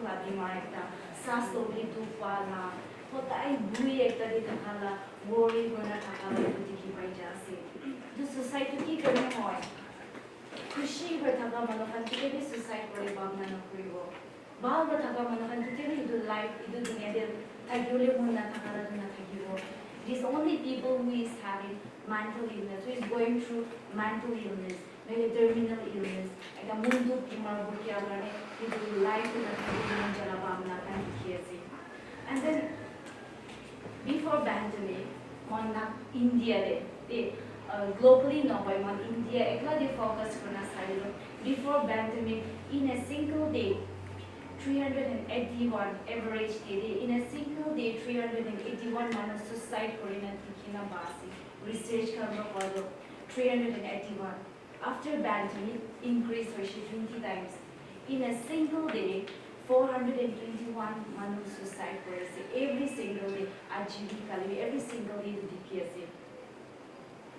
la bimar ekta sas toli du pala hotai bui ekta di thakala worry gona thakala dikhi pai jase the society ki karne hoy खुशी बर्थागा मनोहन के भी suicide करे बागना न करिवो बाल बर्थागा मनोहन के भी इदु लाइफ इदु दुनिया दे थागियोले मुना थागारा दुना थागिवो these only people who is having mental illness who is going through mental illness maybe terminal illness eka mundu bimar burkia garane idu life na thagina jala bamna kan kiasi and then before pandemic monna India de globally no by one India ekla de focus karna sailo before pandemic in a single day 381 average day in a single day 381 man suicide korina tikina basi research karna kodo 381 after pandemic increase hoise 20 times in a single day 421 man suicide korase every single day ajibi kali every single day dikiase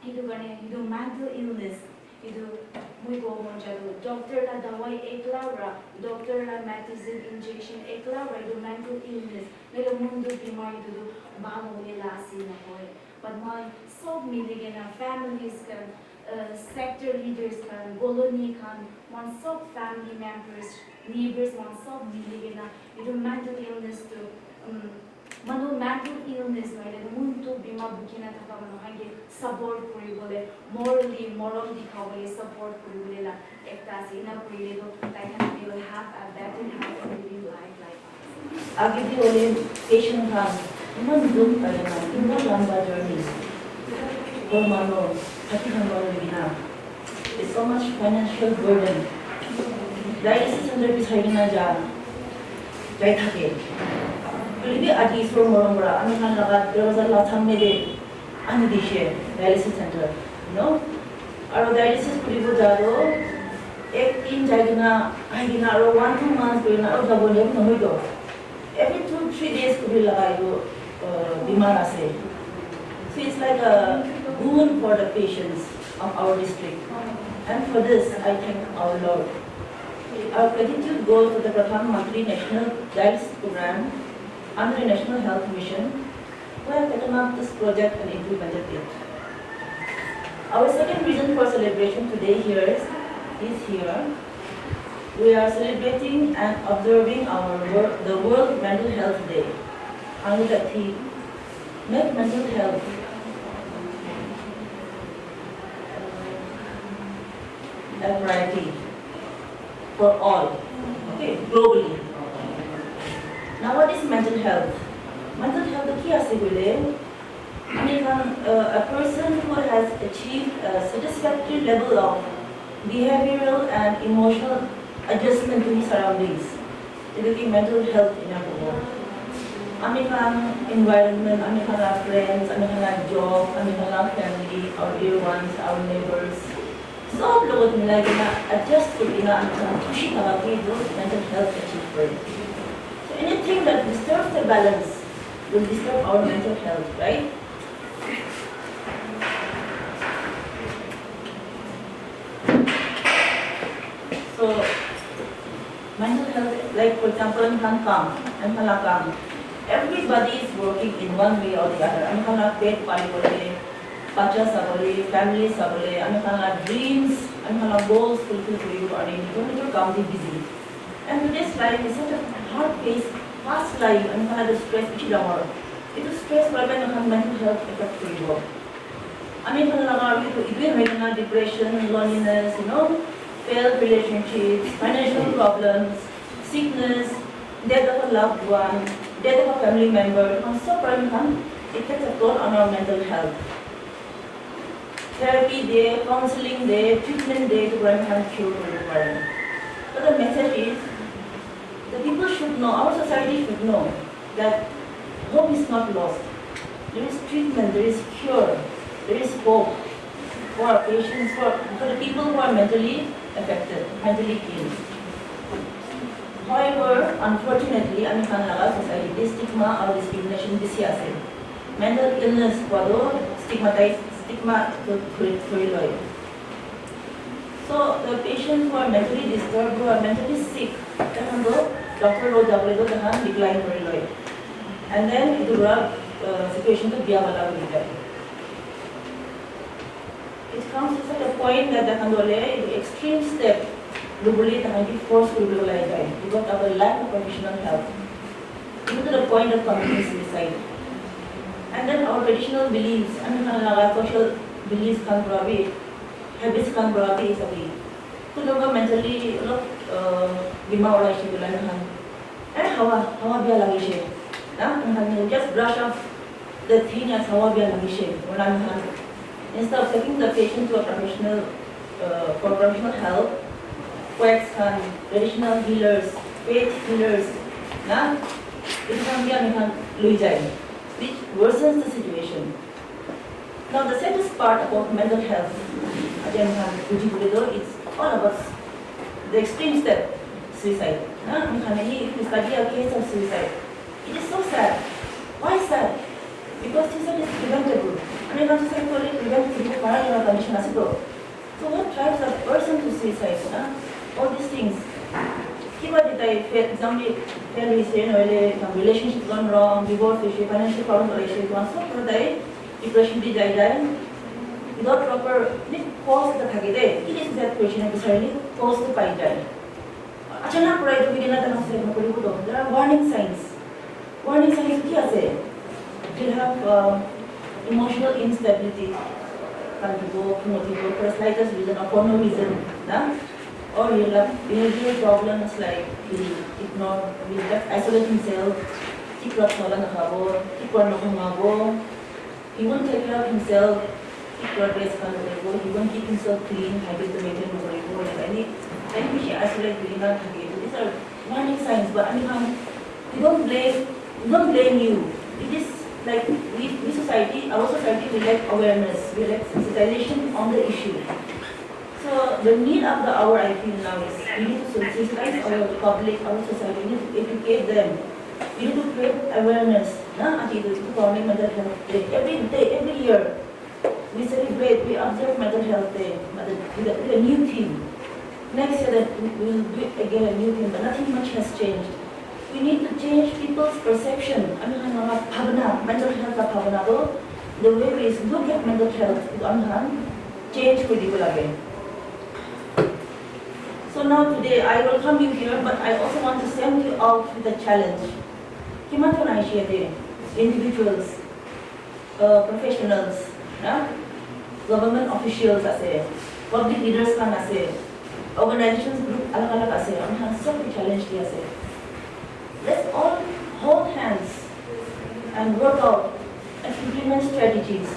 idu gane idu mental illness idu mui go monjalo doctor la dawai ekla ra doctor la medicine injection ekla ra idu mental illness mero mundu bimar idu balo le la si na hoy but my sob miligena families kan sector leaders kan colony kan one sob family members neighbors one sob miligena idu mental illness to manu mental illness noile muntu bima bukina thaka manu hange support koribole morally moral dikhawale support koribole la ekta sina korile do taina they will have a better health and living life like us agidi ole patient ham iman dum kalena iman lamba journey or mano hati hamalo bina is so much financial burden dialysis center bisaina ja jai thake Jadi adi isor moromra, ami kan lagat berasal latham mede, ani dishe dialysis center, you know. Aro dialysis kuribo jaro, ek tin jagina, agina aro 1-2 months kurina aro jabo nem nahoy do. Every 2-3 days kuri lagai do bimar ase. So it's like a boon for the patients of our district, and for this I thank our Lord. Our gratitude goes to the Pradhan Mantri National Dialysis Program under the National Health Mission, who have taken up this project and implemented it. Our second reason for celebration today is here. We are celebrating and observing the World Mental Health Day under the theme, make mental health a priority for all, okay, globally. Now, what is mental health? Mental health ki ase bole, I mean, a person who has achieved a satisfactory level of behavioral and emotional adjustment to his surroundings. It will be mental health in our world. I mean, environment, I mean, our friends, I mean, our job, I mean, our family, our dear ones, our neighbors. So, logot nila gina adjust ko ina ang kushi kagaki do mental health achievement. Anything that disturbs the balance will disturb our mental health, right? So, mental health, like for example, everybody is working in one way or the other. Family, dreams, goals fulfilled for you, and busy. And today's life is such a hard-paced, fast life, and the stress which is our. It is stress where mental health affect for you. I mean, depression, loneliness, failed relationships, financial problems, sickness, death of a loved one, death of a family member. So, it takes a toll on our mental health. Therapy day, counseling day, treatment day to cure for the problem. But the message is, the people should know, our society should know, that hope is not lost. There is treatment, there is cure, there is hope for our patients, for the people who are mentally affected, mentally ill. However, unfortunately, in our society, this stigma or discrimination is mental illness, stigma. So the patients who are mentally disturbed, who are mentally sick, doctor lo jable to tahan decline kori loi. And then itu situation to biya wala kori jai. It comes to such a point that tahan dole extreme step lubuli tahan ki force kori loi jai because of the lack of professional help. Even to the point of committing suicide. And then our traditional beliefs, social beliefs can probably, habits can probably is a way. To look mentally, look, bima orai shi bulan han. Hawa biya lagi shi. Just brush off the thing as hawa biya lagi shi. Instead of taking the patient to a professional, for professional help, quacks can, traditional healers, faith healers, it can be luijai, which worsens the situation. Now the saddest part about mental health, it's all about the extreme step, suicide. If you study a case of suicide, it is so sad. Why sad? Because suicide is preventable. Suicide is preventable. So what drives a person to suicide? All these things. Relationship gone wrong, divorce issue, financial problems, depression, without proper cause, it is that question necessarily cause to fight. There are warning signs. Warning signs you have emotional instability, for slightest reason or for no reason. Or you have behavioral problems like he ignore, he just isolate himself, he won't take care of himself, he won't keep himself clean, habit to maintain any isolate these are warning signs, but we don't blame you. It is like we society, our society, we lack awareness, we lack sensitization on the issue. So the need of the hour I feel now is we need to sensitize our public, our society, we need to educate them. We need to create awareness. Mental health day. Every day, every year, we celebrate, we observe mental health day with a new theme. Next year that we will do it again a new theme, but nothing much has changed. We need to change people's perception. Mental health, the way we look at mental health, change with people again. So now today I welcome you here, but I also want to send you out with a challenge. Individuals, professionals, government officials, public leaders, organizations, group, सब challenge किया से. Let's all hold hands and work out and implement strategies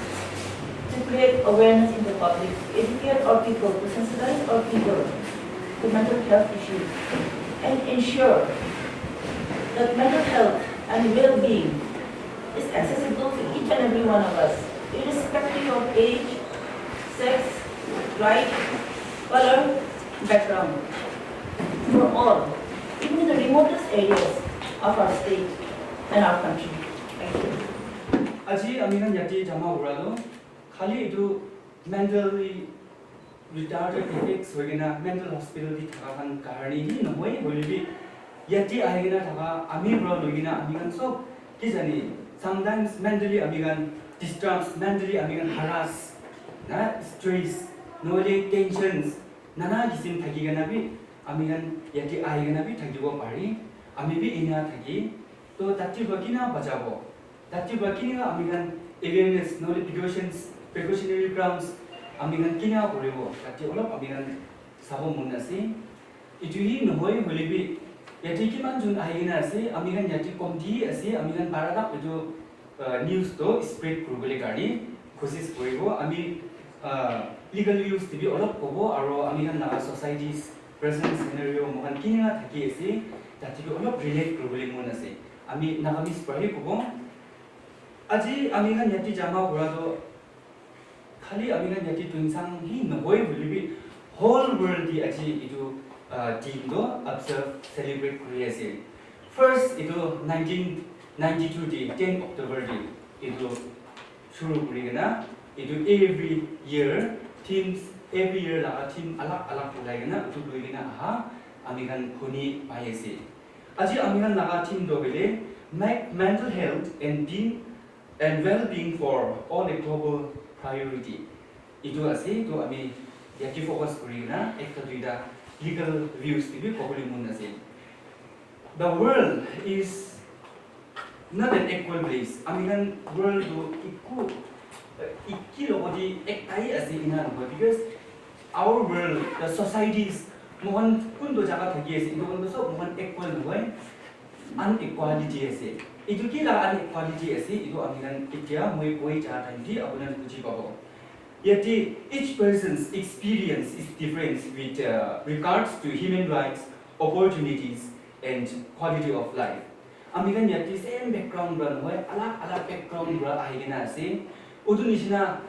to create awareness in the public, educate our people, to sensitize our people to mental health issues, and ensure that mental health and well-being is accessible to each and every one of us, irrespective of age, sex, right, color, background, for all, even in the remotest areas of our state and our country. Thank you. Aji amingan yati jama uralo, khali itu mentally retarded effects wagena mental hospital di thakahan kahani ni nohoi bolibi yati aigena thaka ami bro logina amingan so kijani sometimes mentally amingan disturbed, mentally amingan harass, stress, noile tensions nana gisim thakigana bi amingan yati aigena bi thakibo pari ami bi ina thaki to tatti bakina bajabo tatti bakina amingan awareness noile precautionary grounds amingan kina bolibo tatti olop amingan sabo munasi ituhi nohoi bolibi yati kiman jun aigena ase amingan yati komti ase amingan barada itu news to spread kurubole kari kosis koribo ami legal use tibi olop kobo aro amingan naga societies present scenario mohan kina thaki ase tatti olop relate kurubole mun ase ami nagamis pari kobo aji amingan yati jama burado khali amingan yati tuensang hi nohoi bolibi whole world di aji itu team do observe celebrate kuri ase first itu 1992 di 10 October di itu shuru kuri gana itu every year teams every year la team alak ulai gana itu doi gana aha amikan huni pai ase Aji amingan naga team do bele make mental health and being and well-being for all a global priority. Itu ase to ami yaki focus kuri na ekta duida legal views tibi probably mun ase. The world is not an equal place. Amingan world do ikki logodi ektai ase ina no because our world, the societies, mohon kun do jaga thaki ase ito kun do sob mohon equal no hoy unequality ase. Itu ki la unequality ase ito amingan itya moi koi cha thanti abunan buji pabo. Yet each person's experience is different with regards to human rights, opportunities, and quality of life. Amingan yet same background ran hoy alak background ra ahigena ase. Udu nisina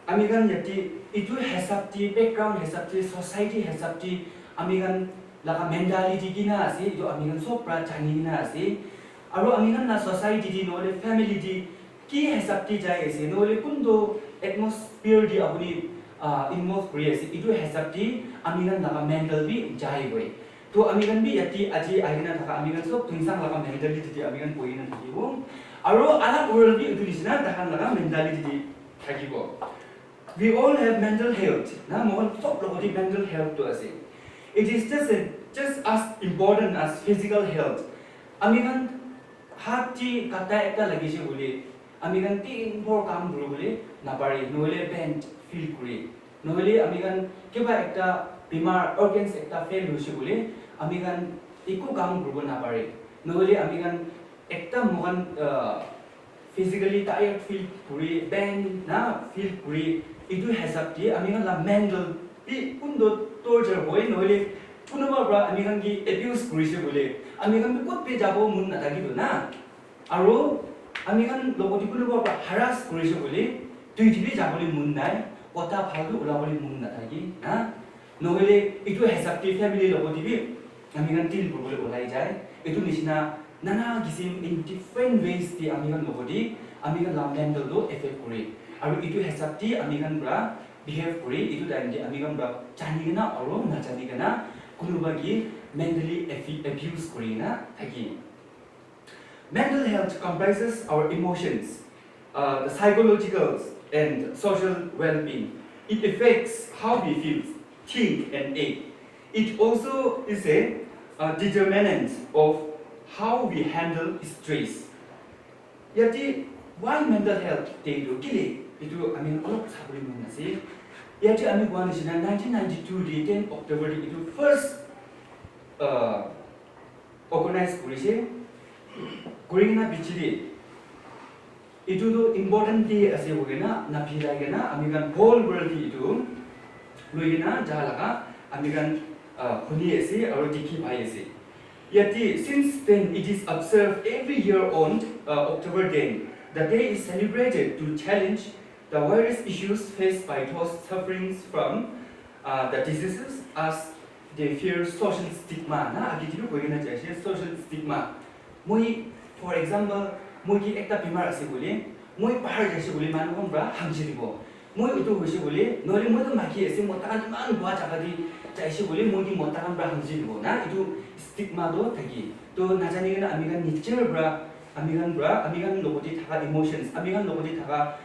Amigan yati itu hesapti background hesapti society hesapti amigan laka mentality gina ase itu amigan sopra chani gina ase aro amigan na society di nole family di ki hesapti jai ase nole kundo atmosphere di apuni involve kuri ase itu hesapti amigan laka mental bi jai boy to amigan bi yati aji agina thaka amigan sop tuensang laka mentality di amigan poina thakibo aro alak world bi itu disina takan laka mentality di thakibo. We all have mental health. Na mohon top logodi mental health to ase. It is just as important as physical health. Amingan hati kata ekta lagi je bole. Amingan tin bor kam bro bole napari nole bent feel kuri. Nole amingan keba ekta bimar organs ekta fail hoise bole amingan iku kam bro napari. Nole amingan ekta mohon physically tired feel kuri bent na feel kuri. Itu hesapti amingan la mental pi kundo torture boy nole kunuba bra amingan gi abuse kurise bole amingan bi kot pe jabo mun na tagi do na aro amingan logoti kunuba bra harass kurise bole tui tibi jabole mun nai kota phalu ulabole mun na tagi na nole itu hesapti family logoti bi amingan til bole olai jai itu nisina nana kisim in different ways ti amingan logoti amingan la mental do effect kuri aro itu hesapti amingan bra behave kuri itu dainde amingan bra chanigena aro na chanigena kunubagi mentally abuse kuri na thaki. Mental health comprises our emotions, the psychological and social well-being. It affects how we feel, think and act. It also is a determinant of how we handle stress. Yati why mental health they do kili itu amin alok sabri munase yati ami gwan sina 1992 di 10 October itu first organized kurise kurina bichiri itu do important day ase hogena na phila gena amigan whole world itu loina jalaga amigan khuni ase aro dikhi pai ase yati since then it is observed every year on October 10. The day is celebrated to challenge the various issues faced by those suffering from the diseases as they fear social stigma. Na agitiru koina chaise social stigma. Moi for example moi ki ekta bimar ase bole moi pahar jaise bole manukon bra hamjiribo. Moi utu hoise bole nole moi to maki ase motakan man bua jagadi chaise bole moi ki motakan bra hamjiribo na itu stigma do thaki. To najani gena amigan nature bra amigan logoti thaka emotions amigan logoti thaka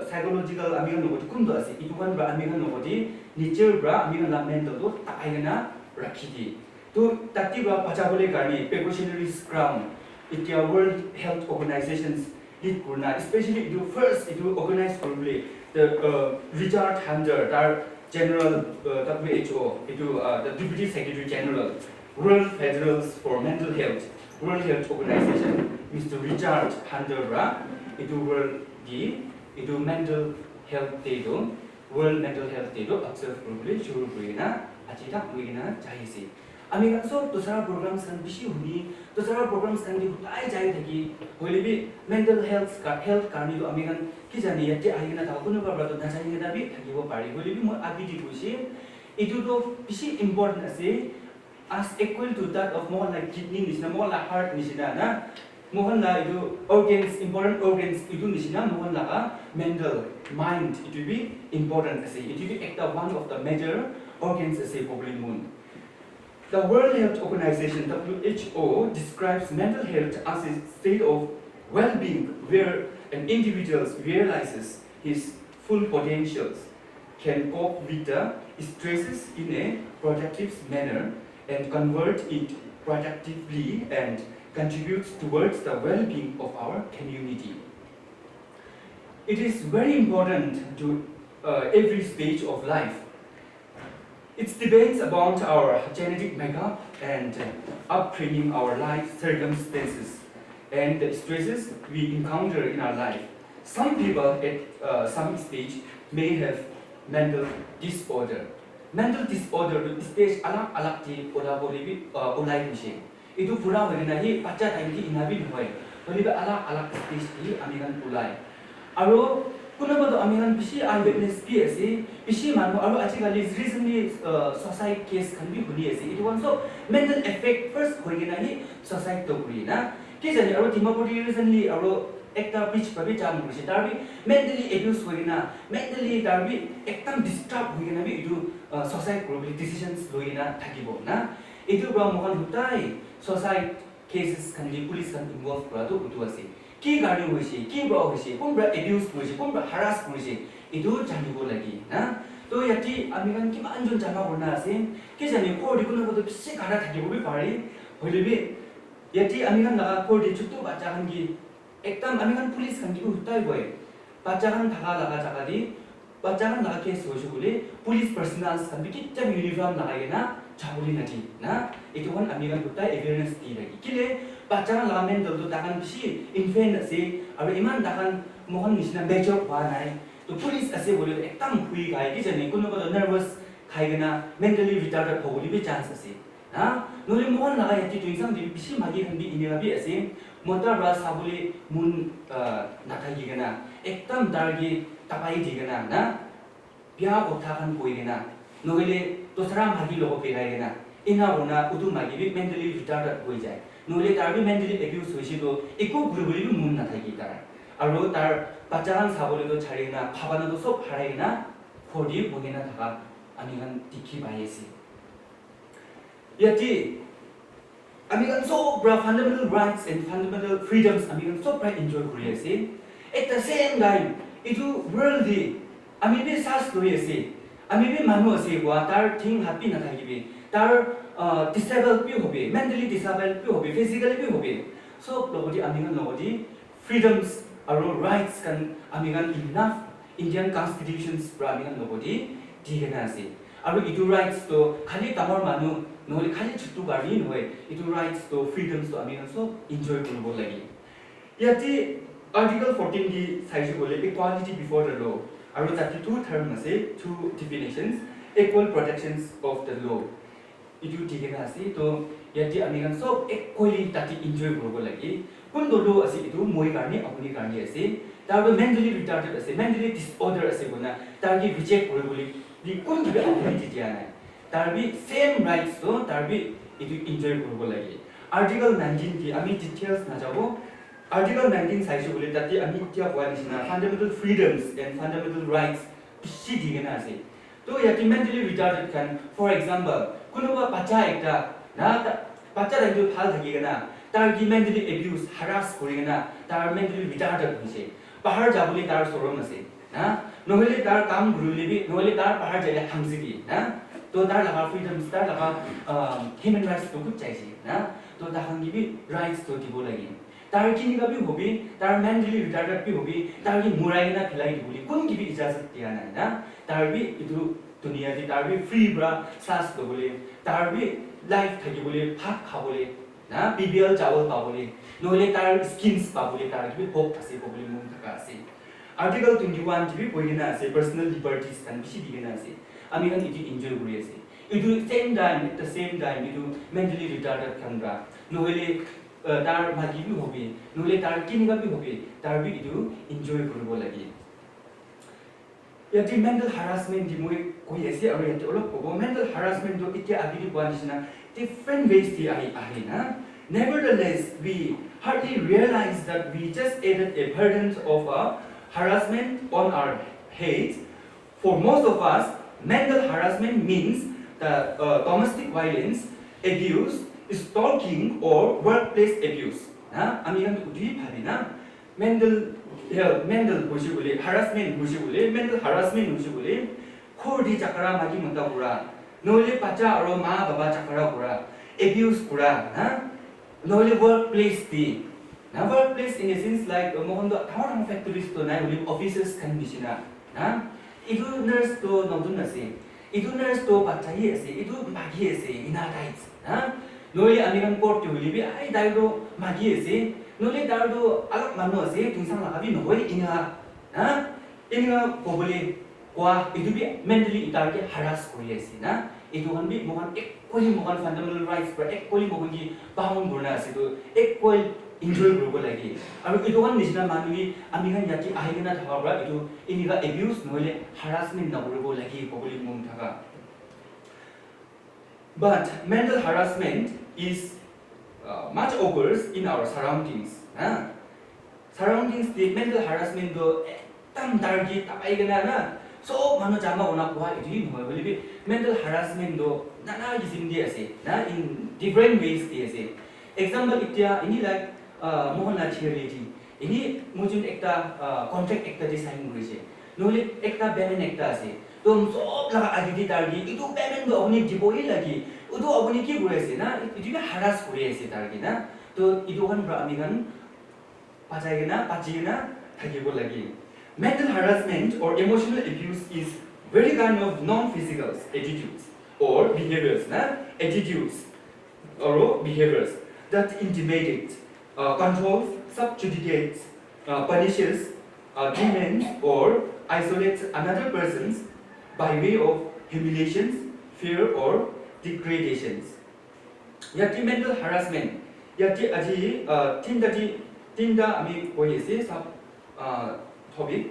psychological amigan logoti kundo ase itukan bra amigan logoti nature bra amigan la mental do taigena rakhidi to tati bra pachabole garni precautionary scrum itya World Health Organizations lead kurna especially it first it organized probably the Richard Hander our general WHO the deputy secretary general World Federals for Mental Health World Health Organization, Mr. Richard Hander, itu World Day, itu Mental Health Day do, World Mental Health Day do, observe probably shuru kuina, acitak kuina jahisi. Ami kan so dosara programs kan bisi huni, dosara programs kan di hutai jai thaki, hoile bi mental health karni do ami kan kijani yati ahina tahu kuno babra to najani ngeda bi thaki bo pari, hoile bi mo abi di kuisi, itu do bisi important ase. As equal to that of more like kidney nisina more like heart nisina na mohon la itu organs important organs itu nisina mohon la mental mind it will be important ase it will be ekta one of the major organs ase probably moon The World Health Organization (WHO) describes mental health as a state of well-being where an individual realizes his full potentials, can cope with the stresses in a productive manner, and convert it productively and contributes towards the well-being of our community. It is very important to every stage of life. It depends about our genetic makeup and upbringing, our life circumstances, and the stresses we encounter in our life. Some people at some stage may have mental disorder. Mental disorder stage alak-alak ti ulay bishe. Itu pura bagina hi pacha time ti inabi hoy. Holiba alak-alak stage ti amigan ulay. Aro kunoba do amigan bishi eyewitness pi ase bishi manu aro achikali recently suicide case kan bi huni ase. It also mental effect first hoigina hi suicide to kuri na. Kisani aro timapuri recently aro ekta pitch pabi jam hoise tarbi mentally abuse hoina mentally tarbi ektam disturb hoina bi itu suicide probably decisions loina thakibo na itu bra mohan hutai suicide cases kan di police kan involve kora to utu ase ki gari hoise ki bra hoise kon bra abuse hoise kon bra harass hoise itu janibo lagi na to yati ami kan ki manjon jama borna ase ke jani ko di kuno ko bisi gara thakibo bi pari hoilebi yati ami kan laga ko di chuttu bacha kan gi ektam ami kan police kan ki utai boy bacha kan thaga laga jagadi bacha kan laga case hoise bole police personals kan bi kitta uniform lagai na chabuli nati na itu kan ami kan utai awareness ti lagi kile bacha kan laga men do takan bisi infant ase aro iman takan mohon misna major ba nai to police ase bole ektam hui gai ki jani kuno ko nervous khai gana mentally retarded hoboli bi chance ase na noli mohon laga yati tuensang di bisi magi kan bi inega bi ase motor bra sabuli mun nathagi gana ektam dargi tapai digana na bia othakan koigena noile tosra magi logo pegai gena ina ona udu magi bi mentally retarded hoi jai noile tarbi mentally abuse hoisi to eko gurubuli bi mun nathagi tar aro tar bacharan sabole to chharigena phabana to sob haraigena khodi bogena thaka ami kan tikhi baiesi yati ami kan so bra fundamental rights and fundamental freedoms ami kan so bra enjoy koriase at the same time itu worldly ami bi sas koriase ami bi manu ase gwa tar thing happy na thakibe tar disabled pi hobe mentally disabled pi hobe physically pi hobe so logodi ami kan logodi freedoms aro rights kan ami kan enough Indian constitutions bra ami kan logodi digena ase aro itu rights to khali tamar manu nohole khali chuttu gari noy itu rights to freedoms to ami kan so enjoy koribo lagi yati article 14 di saisi bole equality before the law aro 32 term ase two definitions equal protections of the law itu digena ase to yati ami kan so equally tati enjoy koribo lagi kun do law ase itu moi garni apuni garni ase tarbo mentally retarded ase mentally disorder ase guna targi reject koriboli di kun gibe apuni diana tarbi same rights to tarbi itu enjoy koribo lagi article 19 ki ami details na jabo article 19 saisi bole tati ami tia koalisina fundamental freedoms and fundamental rights bisi digena ase to yati mentally retarded kan for example kunoba bacha ekta na bacha ranju phal thagigena targi mentally abuse harass korigena tar mentally retarded hoise pahar jabuli tar sorom ase na nohole tar kam gurulebi nohole tar pahar jale hamsigi na to tar laga freedoms tar laga human rights to gut chaisi na to ta hangi bi rights to dibo lagi tar kini ga bi hobi tar mentally retarded bi hobi tar gi murai na philai dibuli kun gi bi ijazat diya na tar bi itu dunia di tar bi free bra sas do bole tar bi life thagi bole bhat khabole na BBL chawal pabole nohole tar skins pabole tar gi hope ase pabole mun thaka ase article 21 ji bi poigena ase personal liberties kan bisi digena ase ami kan itu enjoy kori ase itu same time at the same time itu mentally retarded kan bra nohole tar magi bi hobe nohole tar kini ga bi hobe tar bi itu enjoy koribo lagi yati mental harassment di moi koi ase aro yati olop ko mental harassment do itia agiri kwanisina different ways ti ahi na nevertheless we hardly realize that we just added a burden of a harassment on our heads. For most of us mental harassment means the domestic violence abuse, stalking or workplace abuse. 아미간 우리 밥이나 mental health, mental 보시고리, harassment 보시고리, mental harassment 보시고리, 코디 작가라 마기 못다 보라, 너희 바자 어로 마 바바 작가라 보라, abuse 보라, 너희 workplace 디, 나 workplace in a sense like 뭐한도 다른 factories 또 나 우리 offices 간 비시나, 이두 nurse 또 너도 나시, 이두 nurse 또 바자이 에세, 이두 마기 에세, inaugurated, 너희 아미간 코트 우리비 아이 다이로 마기 에세. Nuli dardo alak mano se tuensang lakabi nohoi inga inga pobole kwa idubi mentally itarke harass kori ase na itu kan bi mohan equally mohan fundamental rights पर equally mohan ki bound borna ase to equal enjoy grobo lagi aru itu kan nisna manui ami kan yaki ahigena thaka bra itu iniga abuse noile harassment na grobo lagi pobole mum thaka. But mental harassment is much occurs in our surroundings. Surroundings the mental harassment do tam dargi tapai gana na so mano jama ona kuha itu mo believe mental harassment do nana gisim di ase na in different ways di ase. Example itya ini like mohona theory ini mujun ekta contract ekta design hoise nole ekta payment ekta ase to sob laga agidi dargi itu payment do oni diboi lagi udo abuni ki boise na itu ga harass kori ase dargi na to itu kan bra ami kan pachagena thagibo lagi. Mental harassment or emotional abuse is very kind of non-physical attitudes or behaviors attitudes or behaviors that intimidate, controls, subjugates, punishes, demeans or isolates another persons by way of humiliations, fear or degradations. Yati mental harassment yati aji tinda ami koyese sub topic.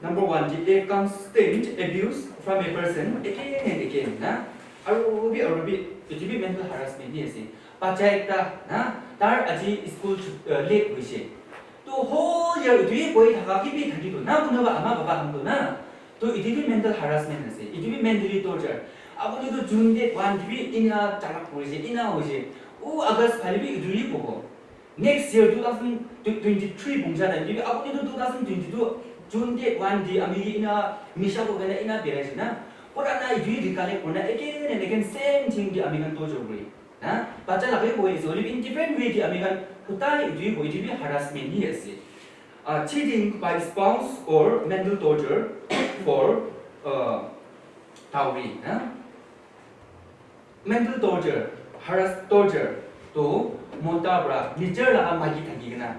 Number 1, the constant abuse from a person again and again na arubi itibi mental harassment ni ase bacha ekta na tar aji school late hoise to whole year itibi koi thaka kibi thaki to na bunaba ama baba hamdo na to itibi mental harassment ase itibi mentally torture abuni to June date 1 dibi ina chak hoise ina hoise o August phalibi iduri bogo next year 2023 bungjana dibi abuni to 2022 June date 1 di amigi ina misha ko gana ina berasi na ora na idui recollect korna again and again same thing di amigan torture boi na bacha lagai boi is only in different way di amigan hutai idui boi dibi harassment ni ase cheating by spouse or mental torture for dowry mental torture torture to mota bra nijar laga magi thagi gana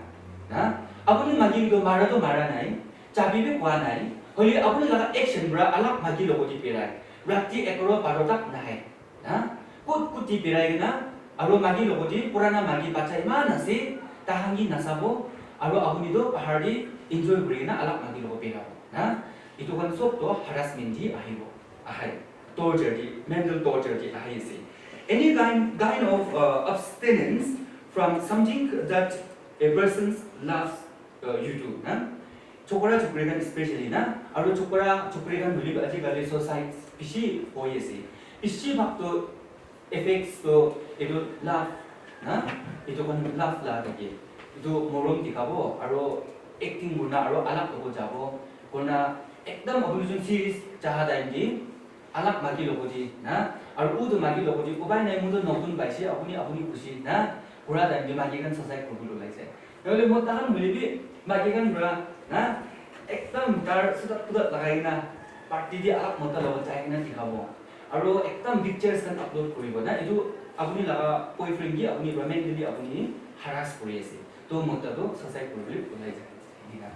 na abuni magi do mara nai chabi be kwa nai holi abuni laga action bra alak magi logo di pirai rakti ekoro barotak nai kuti pirai gana aro magi logo di purana magi bacha imana se tahangi nasabo aro abuni do pahari enjoy brina alak magi logo pirai itu kan sob to harassment di ahibo ahai torture di mental torture di ahi se any kind of abstinence from something that a person loves you do chokora chokregan especially na aro chokora chokregan believe aji society pishi hoyese pishi bakto effects to edo love edo kan love la dake edo morom dikabo aro acting guna aro alak logo jabo kona ekdam abulujun series jahada indi alak magi logo di aro udo magi logo di ubai nai mudo notun baisi apuni kushi pura dan di magi kan society ko laise nole mo tahan believe magi kan bra ekdam tar sudat lagai na party di alak mota logo chai na dikhabo aro ekdam pictures kan upload koribo na edu apuni laga boyfriend gi apuni romantically apuni harass kori ase to mota do society ko lai jai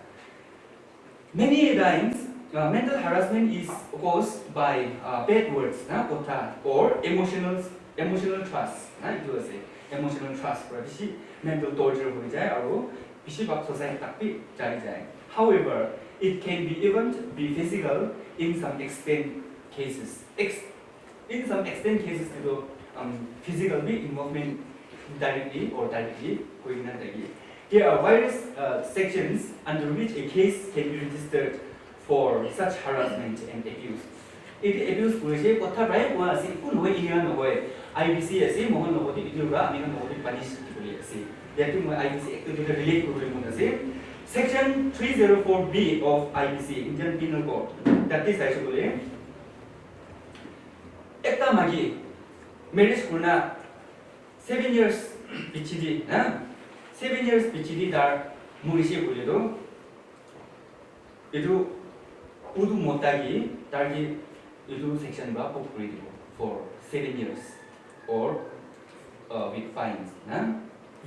many times mental harassment is caused by bad words kotha or emotional trust itu ase emotional trust for bishi mental torture hoi jai aro bishi bak society takpi jai however it can be even be physical in some extent cases in some extent cases to physical be involvement directly or directly going on dagi there are various sections under which a case can be registered for such harassment and abuse এটি abuse করেছে কথা প্রায় কোৱা আছে একো নহয় ইয়া নহয় IBC আছে মোহন লগতে ইটোৰা আমি লগতে পানিশ কৰি আছে ইয়াতে মই IBC একটো ৰিলেট কৰিবলৈ মন আছে Section 304B of IBC Indian Penal Code that is actually একটা মাগি ম্যারেজ করনা 7 years পিছিদি না 7 years পিছিদি তার মুরিশে বলিলো এটো উদু মতাগি তারকি এটো সেকশন বা পপ করে দিব for 7 years or with fines না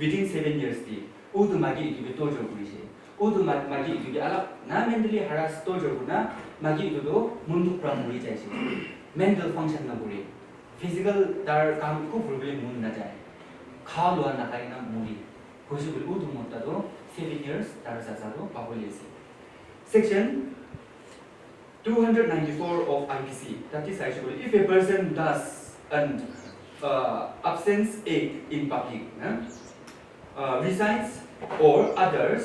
within 7 years di udu magi itu torture krise udu magi itu ala na mentally harass torture kuna magi itu do mundu pramuri jaise mental function na buri physical tar kam ko problem mun na jai khawa na kai na muri hoise bul udu motta do 7 years tar saza do pabolese section 294 of IPC that is actually if a person does an absence act in public resides or others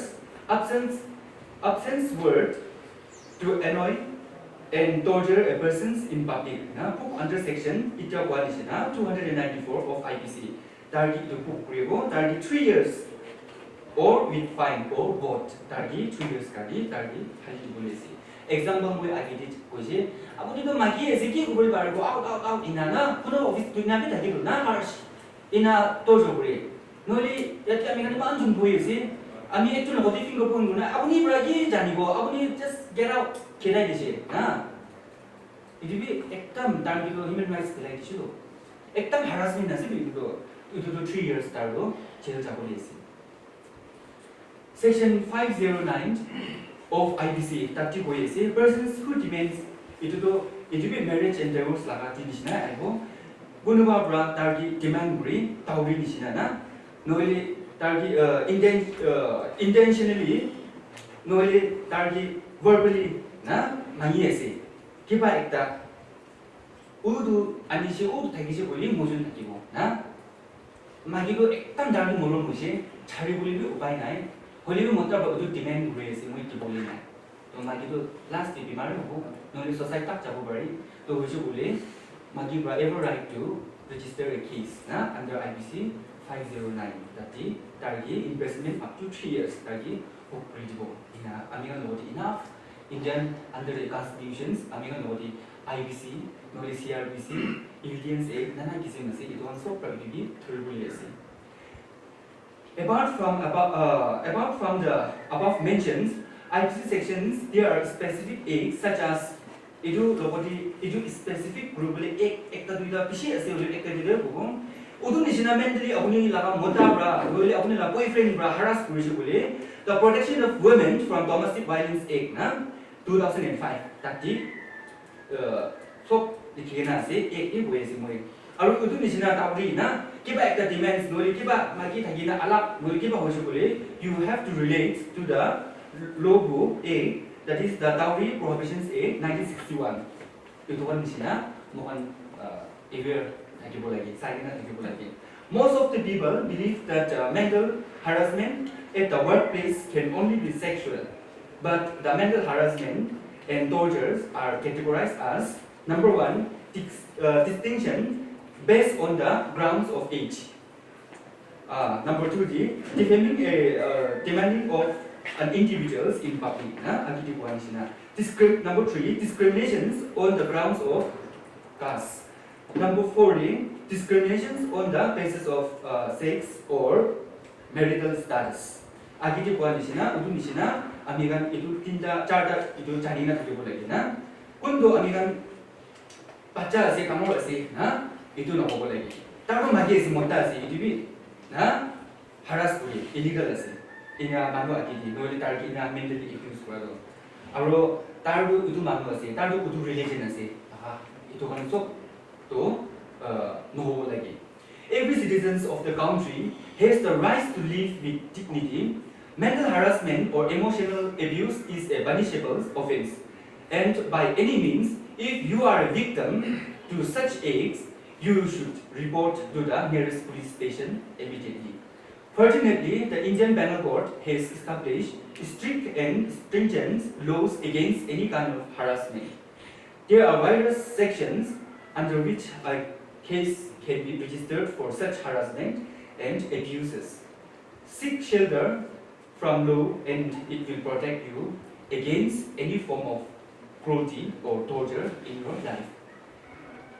absence word to annoy and torture a person in public put under section 294 of IPC target to put 3 years or with fine or both target 3 years target hali bolesi example moi agedit koise apuni to maki ase ki kobol parbo out ina na kono office tuina bi thakilo na harsh ina torture kore নলি ইয়াতে আমি খালি পাঁচজন বহি আছি আমি একটু লগতে ফিংগার পয়েন্ট গুনা আপুনি পৰা কি জানিব আপুনি জাস্ট গেট আউট খেলাই দিছে না ইদিবি একদম টার্গেট হিউম্যান রাইটস খেলাই দিছিল একদম হ্যারাসমেন্ট আছে বিটো ইটো 3 ইয়ার্স তারো জেল যাব দিছে সেকশন 509 of IBC তাতি বহি আছে persons who demands ইটো marriage and divorce লাগা দিনিসনা আইবো গুনুবা ব্রা টার্গেট ডিমান্ড কৰি তাউৰি দিছিনা না নইলে target intentionally নইলে target verbally na mangi ase kiba ekta udu anise udu thagise boli mojun thakibo na magigo ekdam dargi moron hoise chhari boli bi upai nai holibi motra udu demand hoi ase moi ki boli nai to magigo last bimar hobo nole society tak jabo bari to hoise boli magi ba ever right to register a case na under IBC 509 that the target imprisonment up to 3 years target for credible in amiga no enough Indian under the constitutions amiga no IBC no CRBC Evidence Act nana kisim ase it also probably terrible ase apart from the above mentions IBC sections there are specific acts such as edu specific group le ekta duita pishi ase ule ekta dire bugum udu nishina mentally apuni laga mota bra gole apuni la boyfriend bra harass kurise bole the protection of women from domestic violence act na 2005 tati so likhena ase ek boye ase moi aru udu nishina tauri na kiba ekta demands noli kiba maki thagina alap noli kiba hoise bole you have to relate to the law book a that is the Dowry Prohibitions Act 1961 itu kan nishina mohan aware most of the people believe that mental harassment at the workplace can only be sexual, but the mental harassment and tortures are categorized as number 1 distinction based on the grounds of age, number 2 demanding of an individuals in public, number 3 discriminations on the grounds of caste. Number 4 discriminations on the basis of sex or marital status. Agiti poa nishina udu nishina amigan itu tinta charta itu chanina thakebo lagi na kundo amigan bacha ase kamor ase na itu nohobo lagi taro magi ase mota ase itu bi na harass kori illegal ase ina manu agiti noli tarki na mentally abuse kora aro taru itu manu ase taru udu religion ase itu kan sok to no lagi every citizens of the country has the right to live with dignity mental harassment or emotional abuse is a punishable offense and by any means if you are a victim to such acts you should report to the nearest police station immediately fortunately the Indian Penal Code has established strict and stringent laws against any kind of harassment There are various sections under which a case can be registered for such harassment and abuses. Seek shelter from law and it will protect you against any form of cruelty or torture in your life.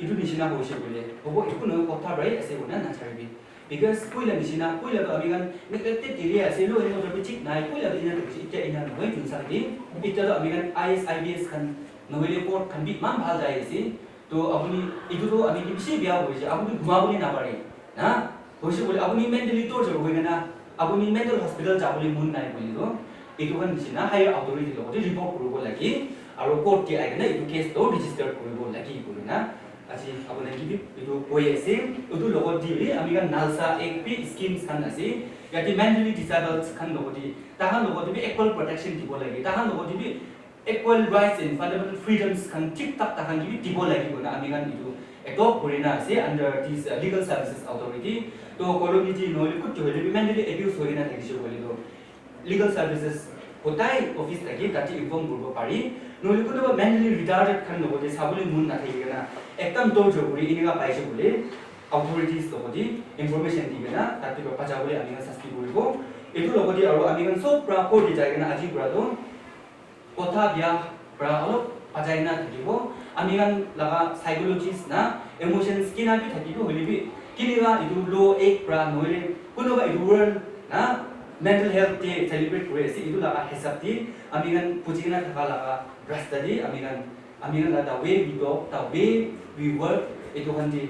Itu nisina hoise bole hobo ikuno kotha bai ase bona na charibi because puila nisina puila to amigan neglected area ase lo eno to chik nai puila ina to chik ina no hoi Tuensang di ita to amigan IBS kan nohile court kan bi mam bhal jai ase to apuni itu to ami bisi bia hoise apuni ghuma bole na pare na hoise bole apuni mentally torture hoina na apuni mental hospital jabole mun nai bole to itu kan nisina higher authority lo report korubo lagi aro court ke aigena itu case to register korubo lagi bolina Aji apa lagi itu OSM itu logo di ami kan nalsa ekp schemes kan ase yati mentally disabled kan logo di tahan logo di equal protection dibo lagi tahan logo di equal rights and fundamental freedoms kan tik tak tahan di dibo lagi bona ami kan itu adopt korina ase under this legal services authority to colomiji no likut jo le mentally abuse hoina thakise bole do legal services hotai office thaki tati inform korbo pari no likut ba mentally retarded kan logo de sabule mun na thakigena ekdam torture kori iniga paise bole authorities logodi information digena tati ba paja bole ami sasti koribo etu logodi aro ami kan sob pra court jaigena aji pura do kotha bia pra alo pajaina thakibo ami kan laga psychologist na emotions kina bi thakibo holibi kiniga itu law ek pra noile kuno ba itu world na mental health day celebrate kore ase itu laga hesab di ami kan pujina thaka laga rasta di ami kan the way we talk, the way we work, itu kan di,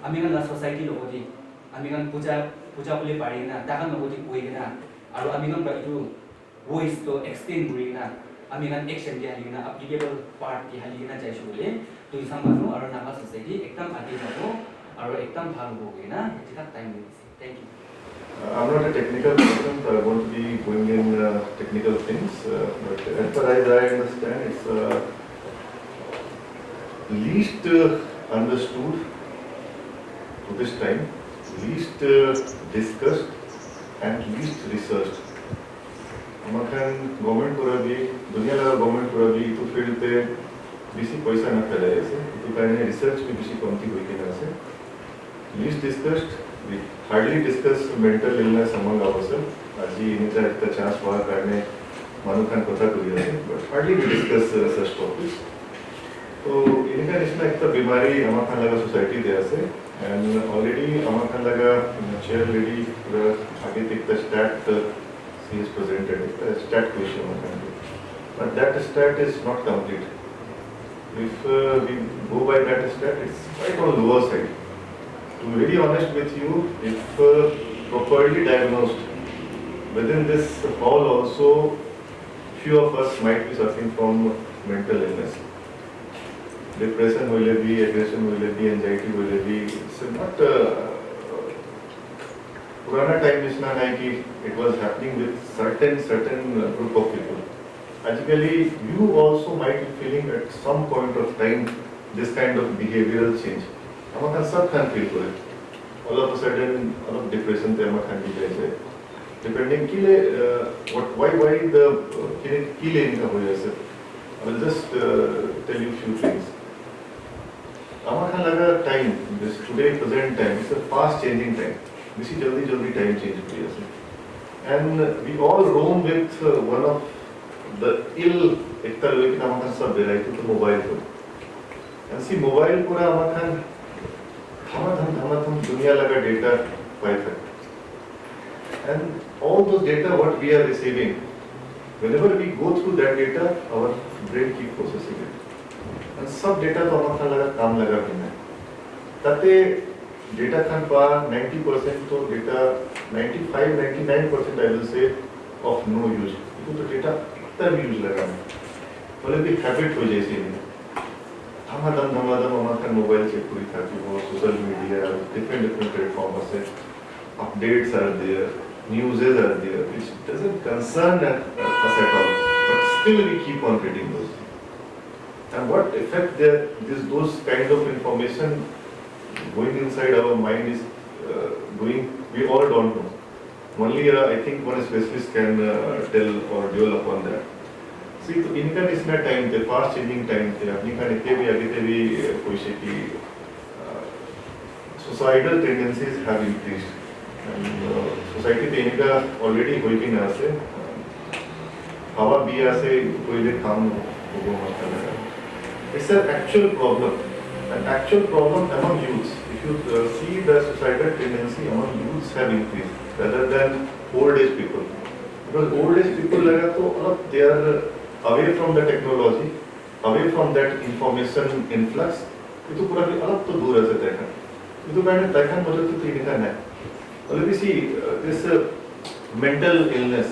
amingan la society logo di, amingan puja boleh pari na, takan logo di kue na, aru amingan ba itu voice to extend buri na, amingan action di halina, applicable part di halina jai shule, Tuensang manu aru naga society ekdam age jabo, aru ekdam bhal hoge na, jika time limit. Thank you. I'm not a technical person, so I won't be going in technical things, but as far as I understand, it's least understood to this time, least discussed and least researched. हमारे government पूरा भी दुनिया लगा government पूरा भी तो field पे बेसी पैसा न फैलाए ऐसे तो कारण रिसर्च भी बेसी कमती हुई के ना से least discussed we hardly discuss mental illness among ourselves आज ही इनका इतना चांस हुआ करने मानो खान पता कोई है but hardly we discuss such topics तो इनका इसमें एक तो बीमारी हमारे खान लगा सोसाइटी दे ऐसे and already हमारे खान लगा chair lady पूरा आगे तक the stat she is presented the stat question हमारे Khan but that stat is not complete if we go by that stat it's quite on lower side to be very honest with you if properly diagnosed within this hall also few of us might be suffering from mental illness depression will be, aggression will be, anxiety will be. It's not Purana time is not like it was happening with certain group of people. Actually, you also might be feeling at some point of time this kind of behavioral change. हम kan सब can feel it. All of a sudden, all of depression पे हम can be जाए. Depending why the किले इनका हो जाए sir. I will just tell you few things. हमारा लगा time this today present time it's a fast changing time बेसी जल्दी time change हो रही है and we all roam with one of the ill एक तरह की हमारा सब बेराई तो मोबाइल को and see मोबाइल पूरा हमारा हम दुनिया लगा data पाए थे and all those data what we are receiving whenever we go through that data our brain keep processing it and सब डेटा तो हमारा लगा काम लगा बिना ताते डेटा खान पा 90% तो data 95-99% I will say of no use तो डेटा तब यूज लगा बोले भी हैबिट हो जैसे धमाधम हमारा मोबाइल चेक पूरी था कि वो सोशल मीडिया different platforms से updates are there news are there which doesn't concern us at all but still we keep on reading those. And what effect those kind of information going inside our mind is doing, we all don't know. Only I think one specialist can tell or dwell upon that. सी तो इनका इसमें time थे fast changing time थे अपनी का नित्य भी आगे थे भी कोई से की suicidal tendencies have increased and society ते इनका already कोई भी ना से हवा बिया से कोई भी काम हो मत करना it's an actual problem among youths. If you see the suicidal tendency among youths have increased rather than old age people. Because old age people लगा तो they are away from the technology, away from that information influx. ये तो पूरा भी अलग तो दूर है देखा. ये तो मैंने देखा मुझे तो तीन का नहीं. Well, we see this mental illness.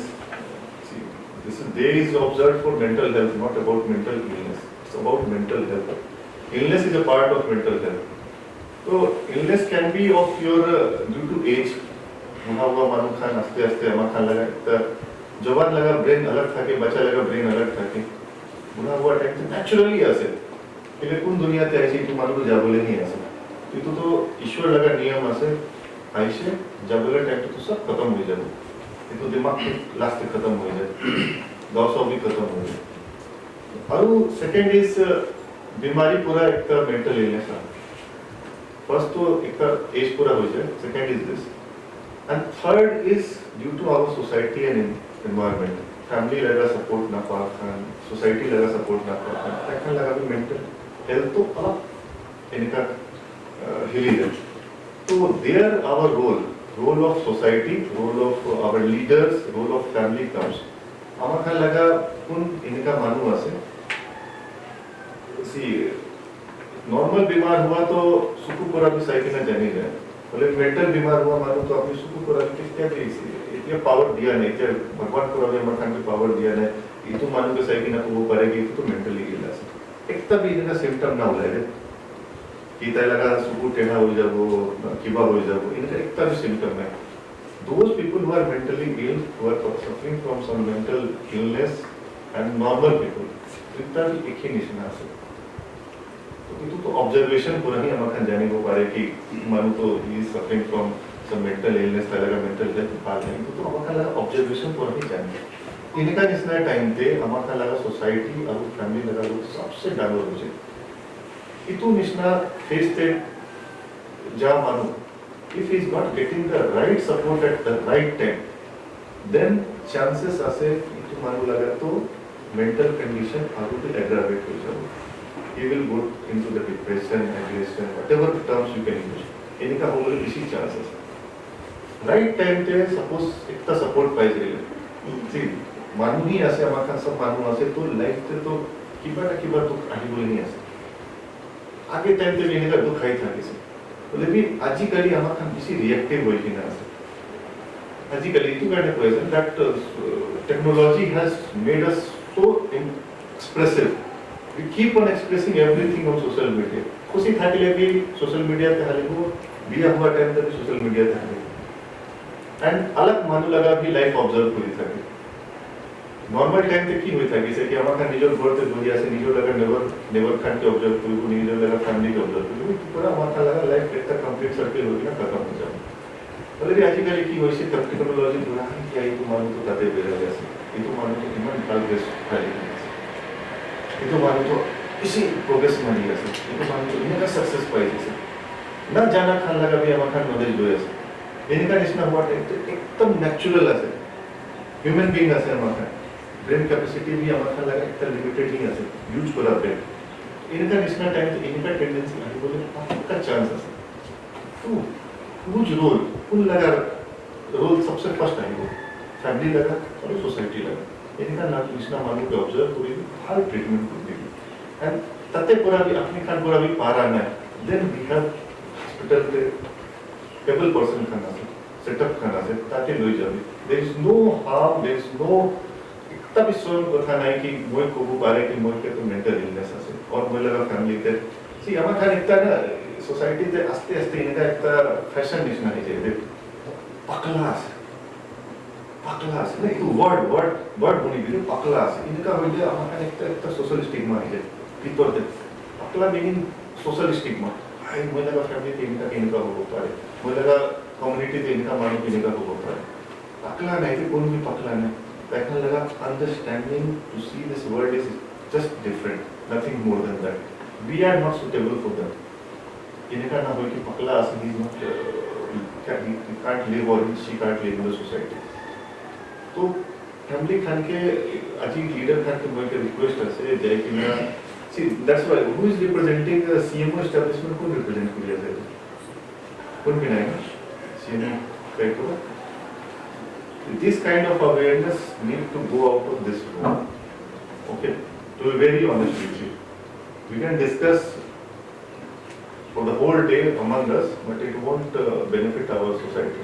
See, this day is observed for mental health, not about mental illness. It's about mental health. Illness is a part of mental health. So illness can be of your due to age. बुढ़ा हुआ मालूम खान आस्ते आस्ते अमा खान लगा तो जवान लगा ब्रेन अलग था के बच्चा लगा ब्रेन अलग था के बुढ़ा हुआ टाइम से नेचुरली आसे कि कौन दुनिया ते ऐसी तू मालूम तो जाबले नहीं आसे तो ईश्वर लगा नियम आसे आइसे जाबले टाइम तो सब खत्म हो जाए तो दिमाग लास्ट तक खत्म हो जाए दौसा भी खत्म हो जाए और सेकंड इज बीमारी पूरा एक का मेंटल इलनेस है फर्स्ट तो एक का एज पूरा हो जाए second is this and third is due to our society and environment family लगा सपोर्ट ना पा खान सोसाइटी लगा सपोर्ट ना पा खान तखन लगा भी मेंटल हेल्थ तो अलग इनका हिली है तो there our role of society role of our leaders role of family comes आमा खान लगा उन इनका मानू आसे सी नॉर्मल बीमार हुआ तो सुकुपुरा भी साइकिल में जाने गए बोले मेंटल बीमार हुआ मानो तो अपनी सुकुपुरा की क्या दी इतने पावर दिया नहीं क्या भगवान को रवि मखान के पावर दिया नहीं ये तो मानो के साइकिल ना तो वो करेगी तो मेंटली गिला से एक तब इनका सिम्टम ना हो जाए कि तय लगा सुकु टेढ़ा हो जाओ किबा हो जाओ इनका एक तब सिम्टम है those people who are mentally ill who are suffering from some mental illness and normal people इतना भी एक ही निशान है तो ऑब्जर्वेशन पूरा ही हम खान जाने को पारे कि मानो तो ही suffering from some mental illness लगा मेंटल हेल्थ पार नहीं तो हम खान लगा ऑब्जर्वेशन पूरा ही जाने इनका जिसना टाइम थे हम खान लगा सोसाइटी और फैमिली लगा लोग सबसे डालो हो जाए इतु निशना फेस थे जा मानो if he is not getting the right support at the right time then chances are इतु मानो लगा तो mental condition आगे भी aggravate हो जाए he will go into the depression, aggression, whatever terms you can use. इनका होगा इसी chances. Right time पे suppose इतना support पाई जाएगा. See, मानू ही ऐसे हमारे सब मानू ऐसे तो life पे तो किबार तो आगे बोले नहीं ऐसे. आगे time पे भी इनका दुख आई था किसी. बोले भी आजिकली हमारे किसी reactive हुई थी ना ऐसे. आजिकली तो कहने को ऐसे that technology has made us so expressive. We keep on expressing everything on social media. खुशी था कि लेकिन social media पे हाले को बिया हुआ टाइम तक social media पे हाले. And अलग मानू लगा भी life observe हुई था कि normal time तक की हुई था कि से कि हमारा निजोर घर ते दुनिया से निजोर लगा never खान के observe हुई को निजोर लगा family के observe हुई तो पूरा हमारा लगा life एक तक complete circle होगी ना खत्म हो जाए. बोले भी आजकल की वैसे technology पूरा है कि आई तो मानू तो ताते बेरा जैसे ये तो मानू तो इमान काल बेस खाली itu मानो तो इसी प्रोग्रेस में नहीं है ये तो मानो तो इनका सक्सेस पाई जैसे ना जाना खान लगा भी हमारा नॉलेज जो है इनका इसमें हुआ एकदम नेचुरल है ह्यूमन बीइंग है हमारा ब्रेन कैपेसिटी भी हमारा लगा एकदम लिमिटेड नहीं है यूज करा ब्रेन इनका इसमें टाइम तो इनका टेंडेंसी आगे बोले आपका चांस है तो कुछ रोल लगा रोल सबसे फर्स्ट है वो फैमिली लगा और सोसाइटी लगा इनका ना इसना मानो के ऑब्जर्व पूरी हर ट्रीटमेंट को देगी एंड तते पूरा भी अपने खान पूरा भी पारा ना देन वी हैव हॉस्पिटल पे टेबल पर्सन खाना से सेटअप खाना से ताकि लोई जावे there is no harm there is no इतना भी स्वयं कथा नहीं कि मोय को पारे कि मोय के तो मेंटल इलनेस है और मोय लगा फैमिली के सी हमारा खान इतना ना सोसाइटी ते आस्ते आस्ते इनका इतना फैशन निशना है जे पकला नहीं तो वर्ड बोली भी पकला इनका हो गया हमारा एक सोशल स्टिग्मा है पीपल दे पकला मीनिंग सोशल स्टिग्मा आई मुझे लगा फैमिली के इनका हो पाए मुझे लगा कम्युनिटी के इनका मानो के इनका हो पाए पकला नहीं तो कौन भी पकला नहीं ताकि लगा understanding to see this world is just different, nothing more than that. We are not suitable for them. इनका ना हो कि पकला असली not he can't live or she can't live in the society. तो फैमिली खान के अजी लीडर खान के मुझे रिक्वेस्ट है जय कि मैं see that's why who is representing the CMO establishment को represent किया जाए कौन भी नहीं CMO कहीं तो this kind of awareness need to go out of this room. Okay, to be very honest with you, we can discuss for the whole day among us, but it won't benefit our society.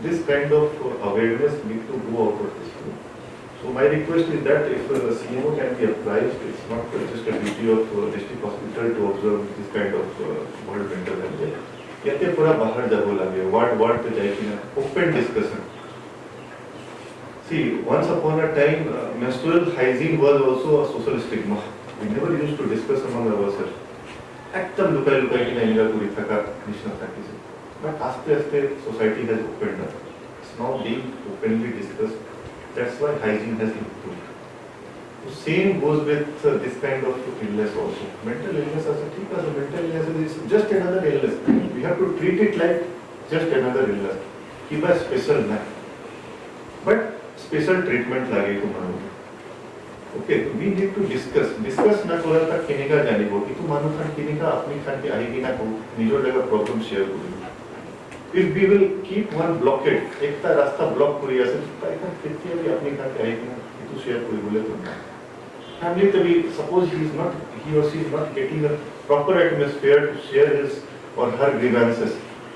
This kind of awareness need to go out of this room. So my request is that if CMO can be applied, it's not just a duty of district hospital to observe this kind of world mental health. याते पूरा बाहर जाबो लागे what पे जाए कि ना open discussion. See, once upon a time, menstrual hygiene was also a social stigma. We never used to discuss among ourselves. एकदम लुकाई लुकाई की नहीं लगा पूरी थका निश्चित था किसी. But आस्ते आस्ते society has opened up. It's now being openly discussed. That's why hygiene has improved. So same goes with this kind of illness also. Mental illness as a ठीक है, mental illness is just another illness. We have to treat it like just another illness. कि बस special ना. But special treatment लागे तो मानो. Okay, we need to discuss ना Cola तक किन्हीं का जाने को कि तू मानो खान किन्हीं का अपनी खान की आएगी ना को निजोर लगा problem share करूँ. If we will keep one blockade, एक ता रास्ता block करिए ऐसे तो एक कितनी अभी अपनी खान की आएगी ना कि तू share करूँ बोले तो ना. Family तभी suppose he or she is not getting a proper atmosphere to share his or her grievances.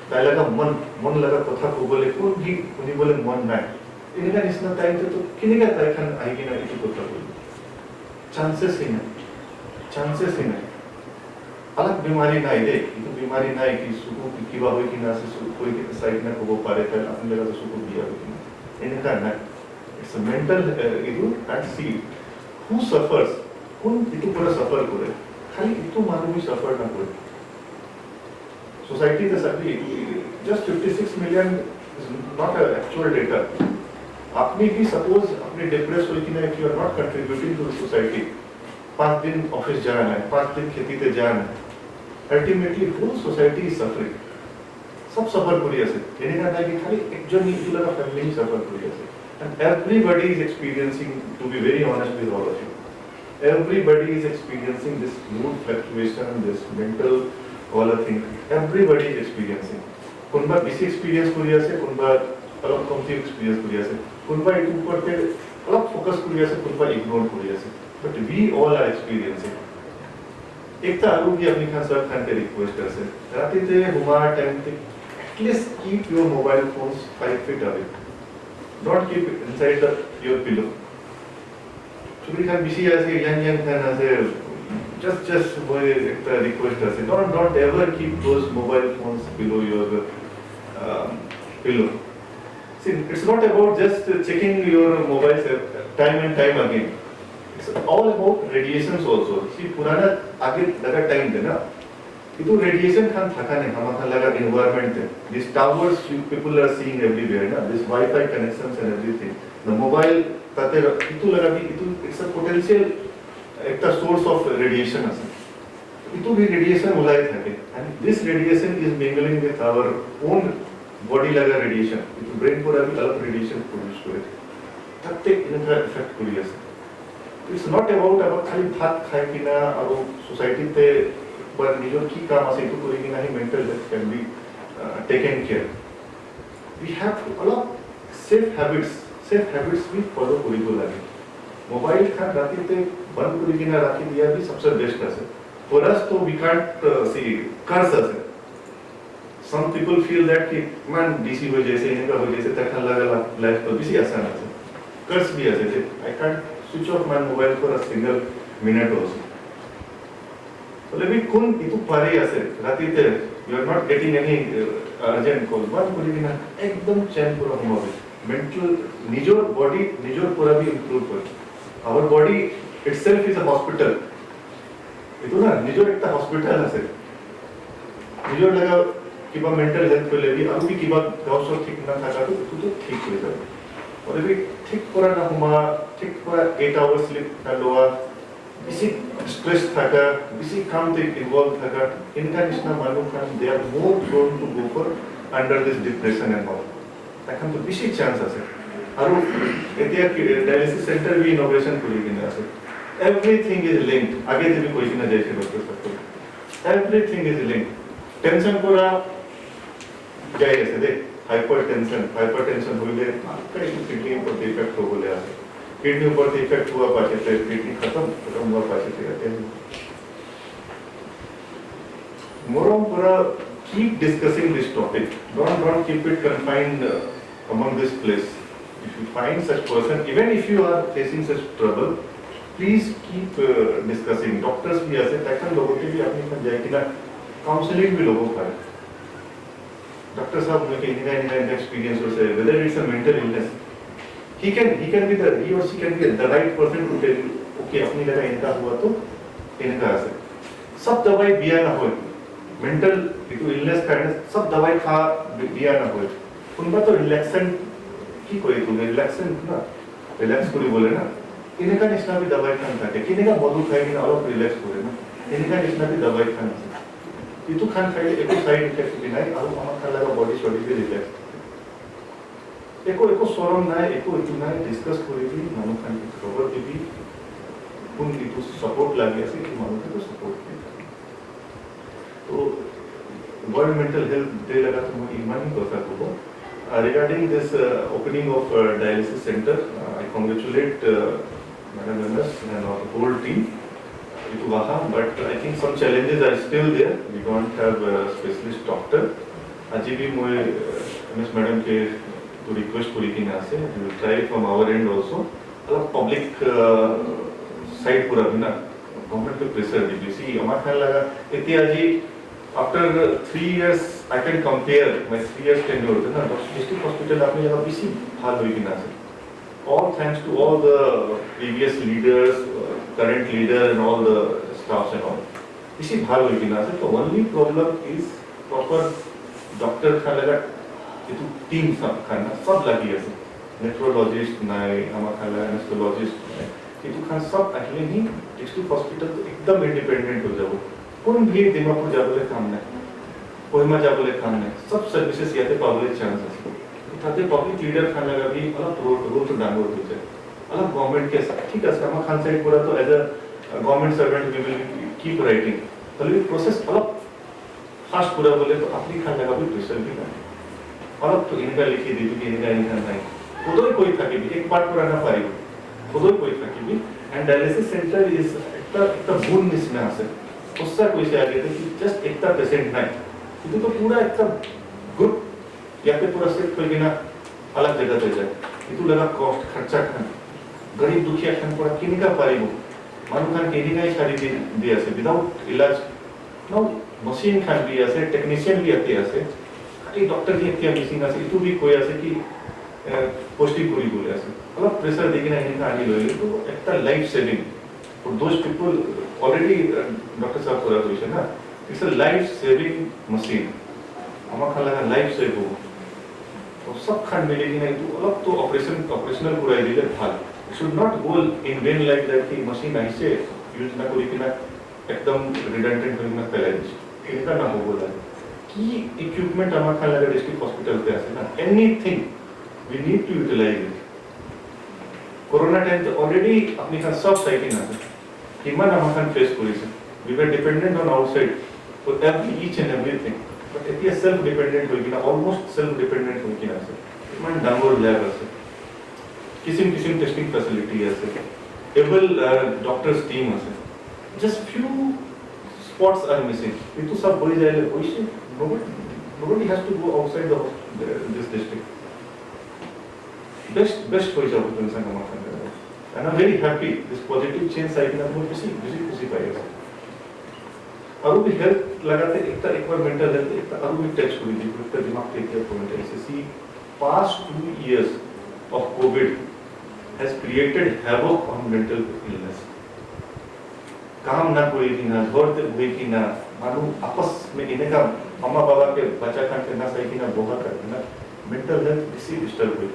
ताई लगा मन लगा कथा को बोले कौन भी उन्हीं बोले मन ना. इनका निस्ना टाइम तो किन्हीं का टाइम खान आएगी ना इसी को तब चांसेस ही नहीं अलग बीमारी ना इधे इतो बीमारी ना है कि सुकु की बात की ना से कोई के साइड ना को वो पारे था अपने लगा तो सुकु दिया होती है इनका ना it's a mental issue and see who suffers कौन इतो पूरा सफर करे खाली इतो मानो भी सफर ना करे society the सभी just 56 million is not a actual data. आपने भी सपोज अपने डिप्रेस हुई कि ना if you are not contributing to the society 5 दिन ऑफिस जाना है 5 दिन खेती पे जाना है ultimately whole society is suffering सब सफर करिए से यानी ना कि खाली एक जन ही इतना का फैमिली ही सफर करिए से and everybody is experiencing to be very honest with all of you everybody is experiencing this mood fluctuation this mental all a thing everybody is experiencing कुनबा बिसी एक्सपीरियंस करिए से कुनबा अलग कॉम्प्लेक्स एक्सपीरियंस करिए से कुनबा एक ऊपर पे अलग फोकस करिए से कुनबा इग्नोर करिए से but we all are experiencing एक ता आलू भी अपनी खान सर खान के रिक्वेस्ट कर से राती ते हुमा टाइम ते at least keep your mobile phones 5 feet away don't keep inside the your pillow Churi Khan BC ऐसे यंग खान ऐसे just वो एक ता रिक्वेस्ट कर से don't ever keep those mobile phones below your pillow. See, it's not about just checking your mobiles time and time again. It's all about radiations also. See, पुराना आगे लगा time देना. इतो radiation खान थका नहीं हम खान लगा environment है. These towers you people are seeing everywhere ना. This Wi-Fi connections and everything. The mobile ताते इतो लगा भी इतो it's a potential एक ता source of radiation असल. इतो भी radiation उलाय थके. And this radiation is mingling with our own body लगा radiation, इतो brain को अभी अलग radiation produce करे, तब तक इनका effect करिए से. It's not about अब खाली भात खाए कि ना अब society ते पर निजोर की काम आसे इतो करेंगे ना ही mental health can be taken care. We have to अलग safe habits भी follow करिए लगे. Mobile खान राती ते बंद करिए ना राती दिया भी सबसे best है. For us तो we can't see curse है. Some people feel that कि man DC हो जैसे इनका हो जैसे तक लगा लाइफ तो बिजी आसान है कर्स भी ऐसे थे I can't switch off my mobile for a single minute also तो लेकिन कौन इतु पारे ऐसे राती ते you are not getting any urgent call one पूरी दिन एकदम चैन पूरा होगा भी mental निजोर body निजोर पूरा भी improve कर our body itself is a hospital इतु ना निजोर एक ता hospital ऐसे निजोर लगा कि बा मेंटल हेल्थ पे ले भी अभी कि बा गाँव से ठीक ना था तो ठीक हो जाए অলরেডি ঠিক করা না হওয়া ঠিক করা 8 hours sleep না লওয়া বেশি স্ট্রেস থাকা বেশি কামতে ইনভলভ থাকা ইনকা নিচিনা মানুহ খান they are more prone to go for under this depression and all এখন তো বেশি চান্স আছে আৰু এতিয়া ডায়ালিসিস সেন্টার বি ইনগ্রেশন কৰি কিনে আছে এভরিথিং ইজ লিংকড আগে যে কই কিনা যাইছে ডক্টর সাহেব এভরিথিং ইজ লিংকড টেনশন করা যাই আছে দে हाइपरटेंशन होइले किडनी पर इफेक्ट हो बोले आसे किडनी पर इफेक्ट हुआ पाछे फिर किडनी खत्म हुआ पाछे फिर आते हैं मोरम पूरा keep discussing this topic don't keep it confined among this place if you find such person even if you are facing such trouble please keep discussing doctors भी ऐसे तकन लोगों के भी अपनी में जाए कि ना काउंसलिंग भी लोगों का Doctor साहब मुझे इनका experience हो से whether it's a mental illness he or she can be the right person to tell you okay अपनी जगह इनका हुआ तो इनका असर सब दवाई दिया ना हो mental illness का सब दवाई खा दिया ना हो उनका तो रिलैक्सेंट की कोई तो रिलैक्सेंट ना रिलैक्स कोई बोले ना इनका निश्चित भी दवाई खाना था कि इनका मधु खाएगी ना और रिलैक्स हो ना इनका निश्चित भी दवाई खाना itu kan kayak eko side effect binai aru amar khala ka body be relax eko sorom nai eko itu nai discuss koribi manu kan cover dibi kun itu support lagi ase ki manu ko support ki to world mental health day laga to moi imani kotha ko regarding this opening of dialysis center I congratulate madam members and our whole team but I think some challenges are still there. We don't have a specialist doctor. Aji bhi moi MS madam ke to request kori ki na se. We will try from our end also. Alak public side pura bina government pe pressure di. See, amar khayal laga iti aji after 3 years I can compare my 3 years tenure na district hospital apni jaga bisi bhal hoi ki na se. All thanks to all the previous leaders, current leader and all the staffs and all. इसी भाग होगी ना से तो only problem is proper doctor का लगा कि तू टीम सब खाना सब लगी है से nephrologist नाई हमारा खाना anesthesiologist कि तू खान सब अकेले ही डिस्ट्रिक्ट हॉस्पिटल तो एकदम इंडिपेंडेंट हो जाओ कौन भी दिमापुर जाबले काम नहीं कोहिमा जाबले काम नहीं सब सर्विसेज याते पब्लिक चांस है ताते पब्लिक लीडर खान लगा भी अलग रोल तो डांगोर हो जाए अलग गवर्नमेंट के ठीक है सर खान साइड पूरा तो as a government servant we will keep writing तभी प्रोसेस अलग फास्ट पूरा बोले तो अपनी खान लगा भी प्रेशर भी ना अलग तो इनका लिखी दी कि इनका नहीं खुद ही कोई था कि एक बार पूरा ना पाई खुद ही कोई था कि एंड डायलिसिस सेंटर इज एक बून निस्ना से उससे कोई से आगे थे कि जस्ट एक पेशेंट नहीं तो पूरा एक गुड या पे पूरा सेट कोई ना अलग जगह पे जाए itu लगा कॉस्ट खर्चा खान गरीब दुखिया खान पूरा किनका पारिबो मानु खान केनिका सारी दिया से विदाउट इलाज नो मशीन खान भी आसे टेक्नीशियन भी आते आसे खाली डॉक्टर भी आते मिसिंग आसे इतु भी कोई आसे कि पोस्टिंग पूरी बोले आसे अलग प्रेशर देखिना इनका आगे लोले तो एकता life saving for those people already doctor साहब पूरा क्वेश्चन ना it's a life saving machine हमारा खान लगा लाइफ सेव हो और सब खान मिलेगी नहीं तो अलग तो ऑपरेशनल पूरा इधर भाग should not go in vain like that कि मशीन ऐसे यूज ना कोई कि ना एकदम रिडंडेंट होने में फैला दी इनका ना हो बोला कि इक्विपमेंट हमारा खान लगा डिस्ट्रिक्ट हॉस्पिटल पे ऐसे ना anything we need to utilise it corona time तो ऑलरेडी अपनी खान सब साइड ना था हिमन हमारा खान फेस करी से we were dependent on outside for every each and everything but it is self dependent होगी ना ऑलमोस्ट सेल्फ डिपेंडेंट होगी ना से मन डांगोर लैब से किसी टेस्टिंग फैसिलिटी है से एबल डॉक्टर्स टीम है से just few spots are missing ये तो सब बोली जाए कोई से nobody has to go outside this district best हो जाओ तुमसे काम करने and I'm very happy this positive change आई ना बहुत खुशी पाएगा और भी हेल्थ लगाते एक बार मेंटल हेल्थ एक और भी टच हुई थी उसका दिमाग टेक केयर पॉइंट है सी past 2 years of COVID has created havoc on mental illness. काम ना कोई भी ना घर ते हुई कि ना मानो आपस में इन्हें का मम्मा बाबा के बच्चा खान के ना सही कि ना बोहा कर ना mental health इसी डिस्टर्ब हुई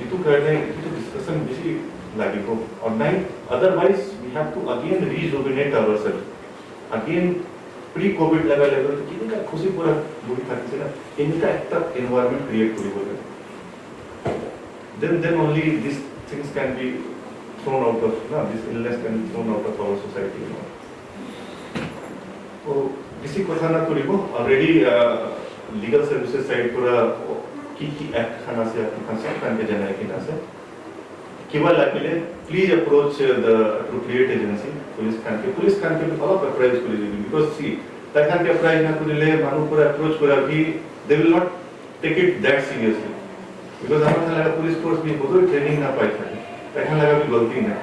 इतु करने इतु डिस्कशन बेसी लागेको और नाइ otherwise we have to again rejuvenate ourselves again pre covid level level किनका खुशी पूरा बुढी थाकी छैन किनका एकता एनवायरनमेंट क्रिएट गरिबो then only these things can be thrown out of this illness can be thrown out of our society so बेसी कथा ना करिबो already legal services side पूरा की एक्ट खाना से कंसर्न करके जाना है कि ना से केवल लाकिले please approach the appropriate agency police Khan के follow up appraise करिबो because see that खान के appraise ना करिले मानु पूरा approach करा भी they will not take it that seriously because हमारा लगा पुलिस फोर्स भी बहुत ट्रेनिंग ना पाई था तखन लगा भी गलती ना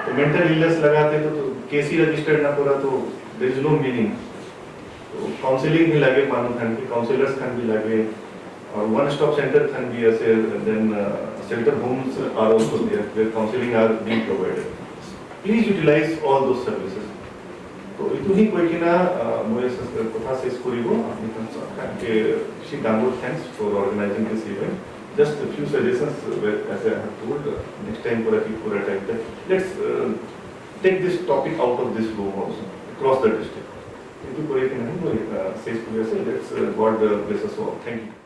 तो मेंटल इलनेस लगाते तो केसी रजिस्टर्ड ना पूरा तो देयर इज नो मीनिंग तो काउंसलिंग भी लगे मानो खान के काउंसलर्स खान भी लगे और वन स्टॉप सेंटर खान भी ऐसे then shelter homes are also there where counseling are being provided please utilize all those services तो इतु ही कोई कि ना मोए कथा से स्कोरिबो अपनी खान के Shri Dango thanks for organising this event just a few suggestions as I have told next time pura time let's take this topic out of this room also across the district. Let's God bless us all. Thank you.